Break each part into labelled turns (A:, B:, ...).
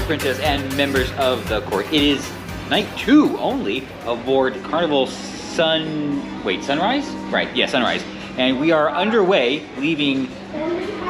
A: Princess, and members of the court. It is night 2 only aboard Carnival Sunrise? Right, yeah, Sunrise. And we are underway, leaving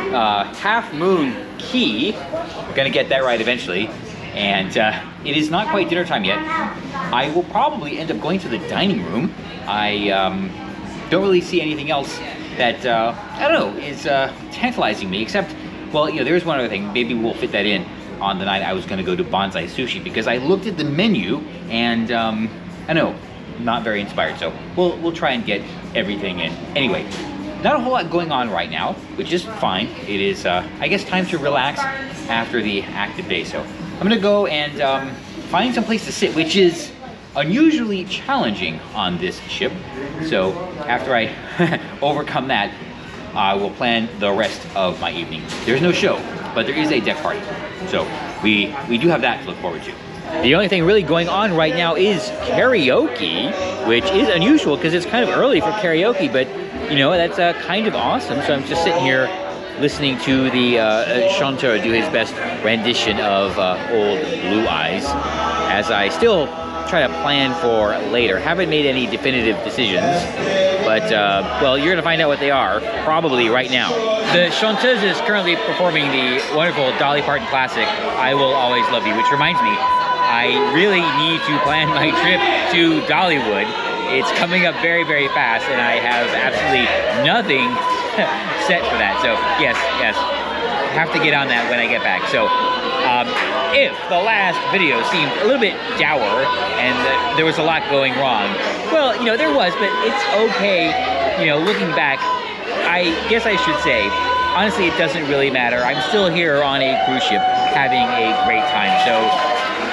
A: Half Moon Key. We're gonna get that right eventually. And it is not quite dinner time yet. I will probably end up going to the dining room. I don't really see anything else that, I don't know, is tantalizing me, except, well, you know, there's one other thing. Maybe we'll fit that in on the night I was gonna go to Bonsai Sushi, because I looked at the menu and, I know, not very inspired, so we'll try and get everything in. Anyway, not a whole lot going on right now, which is fine. It is, I guess, time to relax after the active day, so I'm gonna go and find some place to sit, which is unusually challenging on this ship. So after I overcome that, I will plan the rest of my evening. There's no show, but there is a deck party. So we do have that to look forward to. The only thing really going on right now is karaoke, which is unusual because it's kind of early for karaoke, but you know, that's kind of awesome. So I'm just sitting here listening to the chanteur do his best rendition of Old Blue Eyes, as I still try to plan for later. Haven't made any definitive decisions, but well, you're gonna find out what they are probably right now. The chanteuse is currently performing the wonderful Dolly Parton classic, I Will Always Love You, which reminds me, I really need to plan my trip to Dollywood. It's coming up very, very fast, and I have absolutely nothing set for that. So yes, have to get on that when I get back. So if the last video seemed a little bit dour and there was a lot going wrong, well, you know, there was, but it's okay. You know, looking back, I guess I should say, honestly, it doesn't really matter. I'm still here on a cruise ship having a great time. So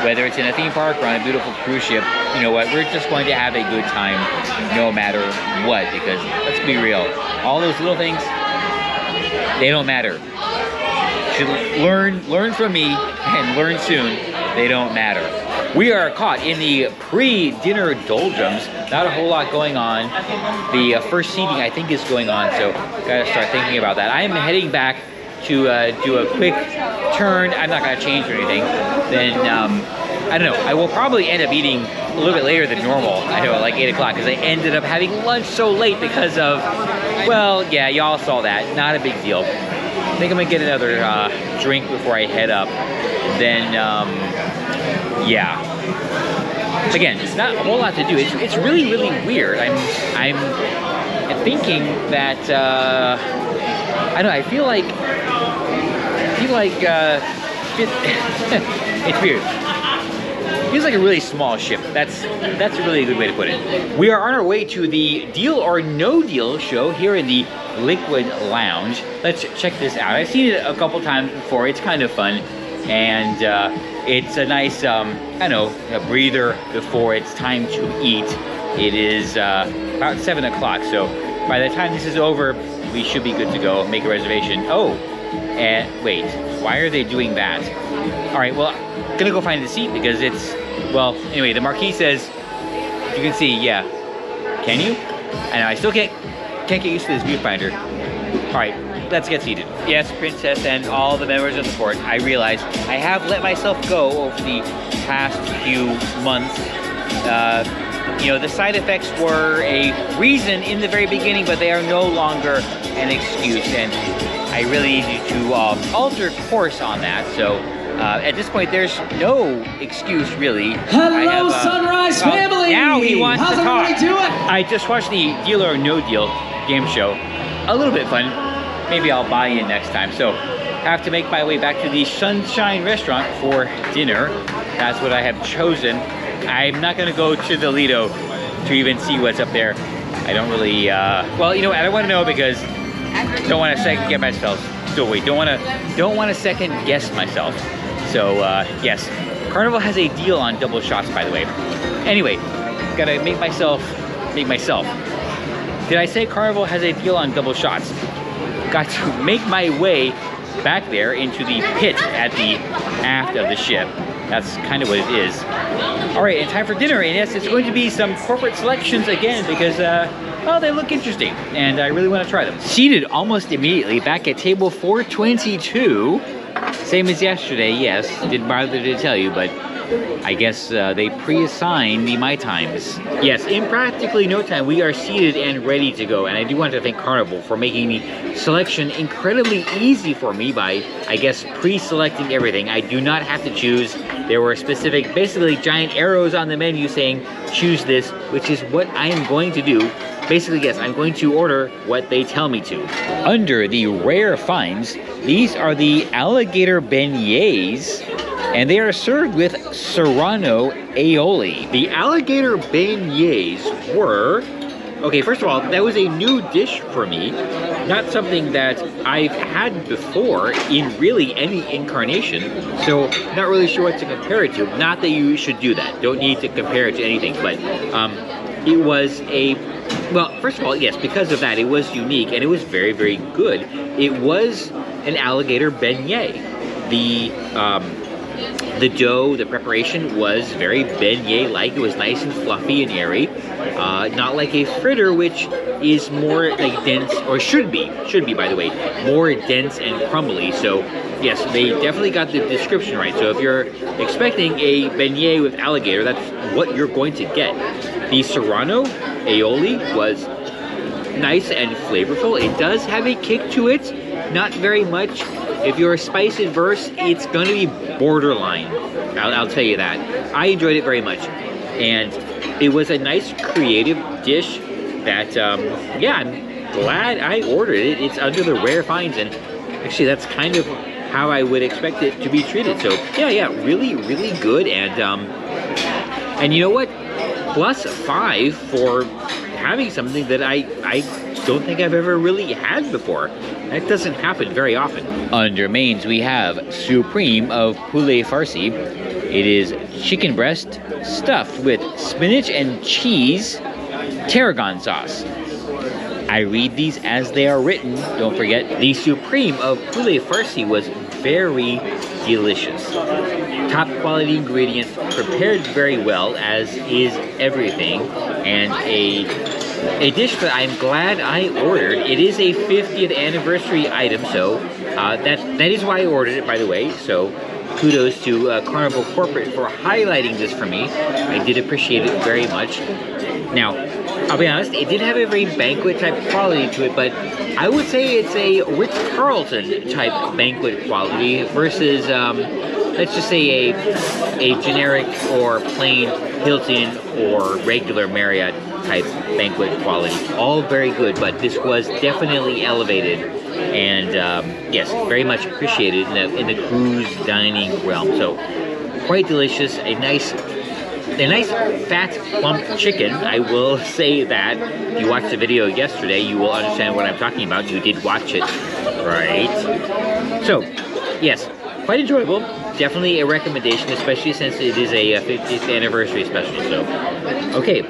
A: whether it's in a theme park or on a beautiful cruise ship, you know what, we're just going to have a good time no matter what, because let's be real, all those little things, they don't matter. You should learn from me, and learn soon, they don't matter. We are caught in the pre-dinner doldrums. Not a whole lot going on. The first seating, I think, is going on, so gotta start thinking about that. I am heading back to do a quick turn. I'm not gonna change or anything. Then, I don't know, I will probably end up eating a little bit later than normal. I know, like 8 o'clock, because I ended up having lunch so late because of, well, yeah, y'all saw that. Not a big deal. I think I'm gonna get another drink before I head up. Then, yeah. Again, it's not a whole lot to do. It's really, really weird. I'm thinking that, I don't know, I feel like it's weird. It feels like a really small ship. That's a really good way to put it. We are on our way to the Deal or No Deal show here in the Liquid Lounge. Let's check this out. I've seen it a couple times before. It's kind of fun, and it's a nice, I don't know, a breather before it's time to eat. It is about 7 o'clock, so by the time this is over, we should be good to go. Make a reservation. Oh, and wait, why are they doing that? All right, well, I'm gonna go find the seat because it's, well, anyway, the marquee says, you can see, yeah. Can you? I know, I still can't get used to this viewfinder. All right, let's get seated. Yes, Princess and all the members of the court, I realize I have let myself go over the past few months. You know, the side effects were a reason in the very beginning, but they are no longer an excuse, and I really need to alter course on that. So at this point, there's no excuse really.
B: Hello, Sunrise family!
A: Now he wants
B: How's
A: to talk.
B: everybody doing?
A: I just watched the Deal or No Deal game show. A little bit fun. Maybe I'll buy in next time. So have to make my way back to the Sunshine Restaurant for dinner. That's what I have chosen. I'm not gonna go to the Lido to even see what's up there. I don't really, well, you know what, I don't wanna know because I don't wanna second guess myself. So wait, don't wanna second guess myself. So, yes, Carnival has a deal on double shots, by the way. Anyway, gotta make myself. Did I say Carnival has a deal on double shots? Got to make my way back there into the pit at the aft of the ship. That's kind of what it is. All right, and time for dinner. And yes, it's going to be some corporate selections again because, well, they look interesting and I really want to try them. Seated almost immediately back at table 422. Same as yesterday, yes. Didn't bother to tell you, but I guess they pre-assigned the my times. Yes, in practically no time, we are seated and ready to go. And I do want to thank Carnival for making the selection incredibly easy for me by, I guess, pre-selecting everything. I do not have to choose. There were specific, basically giant arrows on the menu saying, choose this, which is what I am going to do. Basically, yes, I'm going to order what they tell me to. Under the rare finds, these are the alligator beignets, and they are served with serrano aioli. The alligator beignets were, okay, first of all, that was a new dish for me. Not something that I've had before in really any incarnation, so not really sure what to compare it to. Not that you should do that. Don't need to compare it to anything, but it was a, well, first of all, yes, because of that, it was unique and it was very, very good. It was an alligator beignet. The dough, the preparation was very beignet-like. It was nice and fluffy and airy. Not like a fritter, which is more like dense, or should be, by the way, more dense and crumbly. So yes, they definitely got the description right. So if you're expecting a beignet with alligator, that's what you're going to get. The serrano aioli was nice and flavorful. It does have a kick to it, not very much. If you're spice adverse, it's going to be borderline. I'll tell you that. I enjoyed it very much. And it was a nice creative dish that, yeah, I'm glad I ordered it. It's under the rare finds, and actually that's kind of how I would expect it to be treated. So yeah, really, really good. And you know what? +5 for having something that I don't think I've ever really had before. That doesn't happen very often. Under mains, we have Supreme of Poulet Farci. It is chicken breast stuffed with spinach and cheese, tarragon sauce. I read these as they are written, don't forget. The Supreme of Poulet Farci was very delicious. Top quality ingredients, prepared very well, as is everything, and a dish that I'm glad I ordered. It is a 50th anniversary item, so that is why I ordered it, by the way. So kudos to Carnival Corporate for highlighting this for me. I did appreciate it very much. Now, I'll be honest, it did have a very banquet type quality to it, but I would say it's a Ritz-Carlton type banquet quality versus, let's just say a generic or plain Hilton or regular Marriott type banquet quality. All very good, but this was definitely elevated and yes, very much appreciated in the cruise dining realm. So quite delicious. A nice fat plump chicken. I will say that. If you watched the video yesterday, you will understand what I'm talking about. You did watch it, right? So yes, quite enjoyable. Definitely a recommendation, especially since it is a 50th anniversary special. So, okay,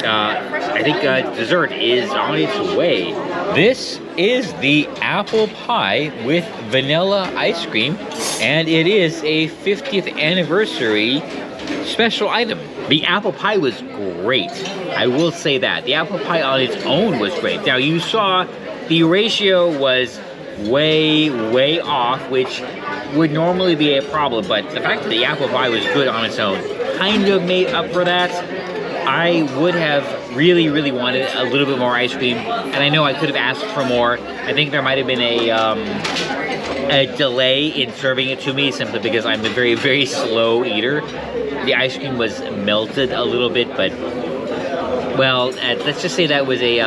A: I think dessert is on its way. This is the apple pie with vanilla ice cream, and it is a 50th anniversary special item. The apple pie was great. I will say that. The apple pie on its own was great. Now, you saw the ratio was way off, which would normally be a problem, but the fact that the apple pie was good on its own kind of made up for that. I would have really wanted a little bit more ice cream, and I know I could have asked for more. I think there might have been a delay in serving it to me simply because I'm a very slow eater. The ice cream was melted a little bit, but well, let's just say that was a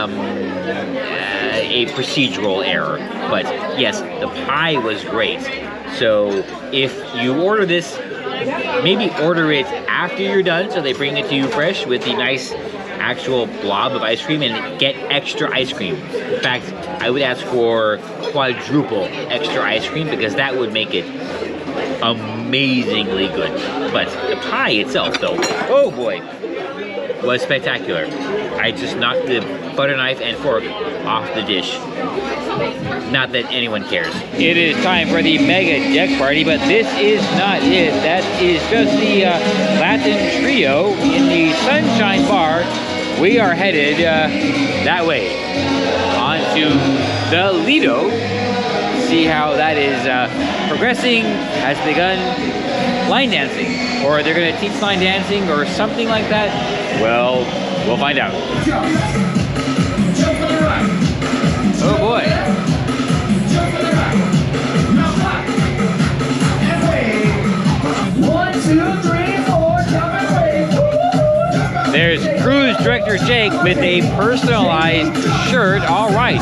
A: procedural error. But yes, the pie was great. So if you order this, maybe order it after you're done so they bring it to you fresh with the nice actual blob of ice cream, and get extra ice cream. In fact, I would ask for quadruple extra ice cream because that would make it amazingly good. But the pie itself, though, oh boy, was spectacular. I just knocked the butter knife and fork off the dish. Not that anyone cares. It is time for the mega deck party, but this is not it. That is just the Latin trio in the Sunshine Bar. We are headed that way onto the Lido see how that is progressing. Has begun line dancing, or they're gonna teach line dancing or something like that. Well, we'll find out. Oh boy. There's Cruise Director Jake with a personalized shirt. All right.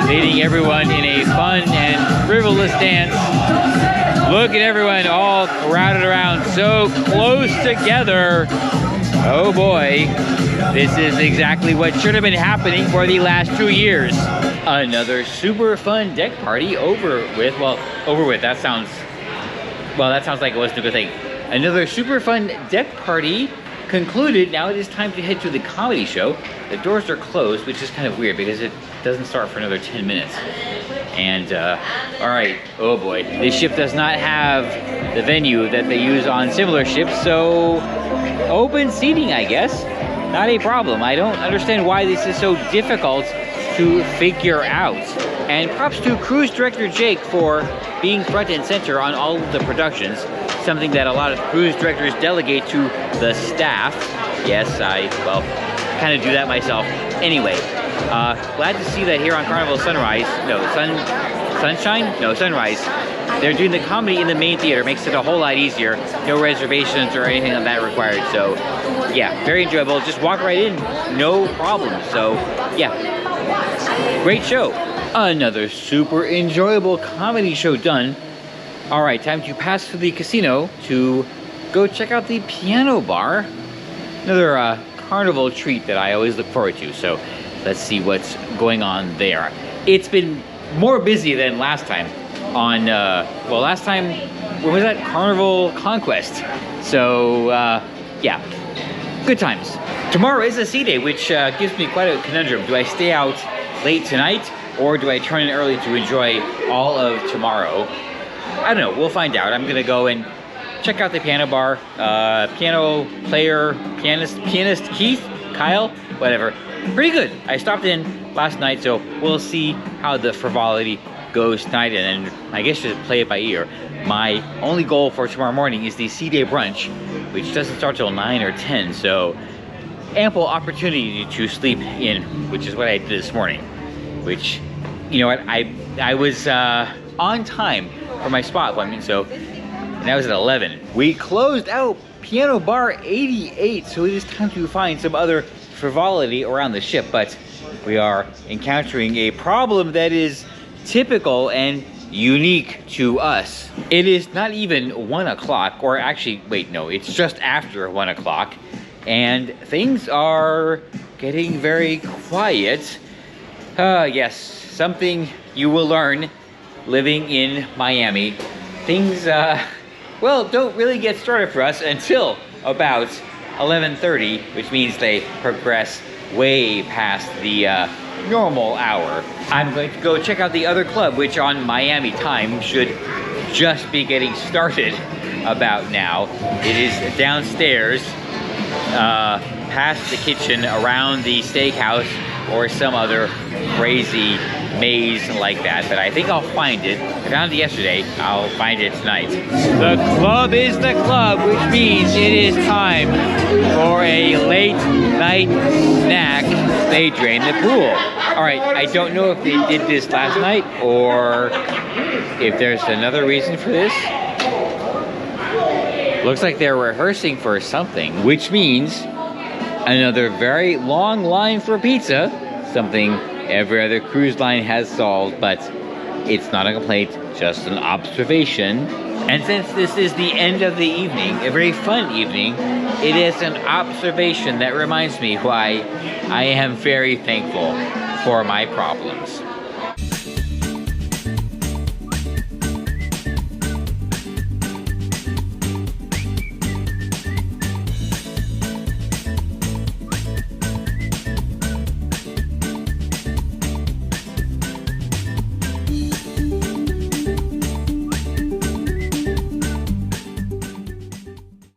A: Leading everyone in a fun and frivolous dance. Look at everyone all crowded around so close together. Oh boy. This is exactly what should have been happening for the last 2 years. Another super fun deck party over with. Well, over with. That sounds like it wasn't a good thing. Another super fun deck party concluded. Now it is time to head to the comedy show. The doors are closed, which is kind of weird because it doesn't start for another 10 minutes. And, all right, oh boy. This ship does not have the venue that they use on similar ships, so open seating, I guess. Not a problem. I don't understand why this is so difficult to figure out. And props to Cruise Director Jake for being front and center on all of the productions. Something that a lot of cruise directors delegate to the staff. Yes, I kind of do that myself. Anyway, glad to see that here on Carnival Sunrise, Sunrise, they're doing the comedy in the main theater. Makes it a whole lot easier. No reservations or anything of that required. So, yeah, very enjoyable. Just walk right in, no problem. So, yeah, great show. Another super enjoyable comedy show done. All right, time to pass through the casino to go check out the piano bar. Another carnival treat that I always look forward to. So let's see what's going on there. It's been more busy than last time on, well, last time, when was that? Carnival Conquest. So, yeah, good times. Tomorrow is a sea day, which gives me quite a conundrum. Do I stay out late tonight, or do I turn in early to enjoy all of tomorrow? I don't know, we'll find out. I'm gonna go and check out the piano bar. Piano player, pianist Keith, Kyle, whatever. Pretty good. I stopped in last night, so we'll see how the frivolity goes tonight, and then I guess just play it by ear. My only goal for tomorrow morning is the sea day brunch, which doesn't start till 9 or 10, so ample opportunity to sleep in, which is what I did this morning. Which, you know what, I was on time for my spot appointment, so, and that was at 11. We closed out Piano Bar 88, so it is time to find some other frivolity around the ship, but we are encountering a problem that is typical and unique to us. It is not even 1 o'clock, or actually, wait, no, it's just after 1 o'clock, and things are getting very quiet. Yes, something you will learn living in Miami. Things, well, don't really get started for us until about 11:30, which means they progress way past the normal hour. I'm going to go check out the other club, which on Miami time should just be getting started about now. It is downstairs, past the kitchen, around the steakhouse, or some other crazy maze like that, but I think I'll find it. I found it yesterday, I'll find it tonight. The club is the club, which means it is time for a late night snack. They drain the pool. All right, I don't know if they did this last night or if there's another reason for this. Looks like they're rehearsing for something, which means another very long line for pizza, something every other cruise line has solved, but it's not a complaint, just an observation. And since this is the end of the evening, a very fun evening, it is an observation that reminds me why I am very thankful for my problems.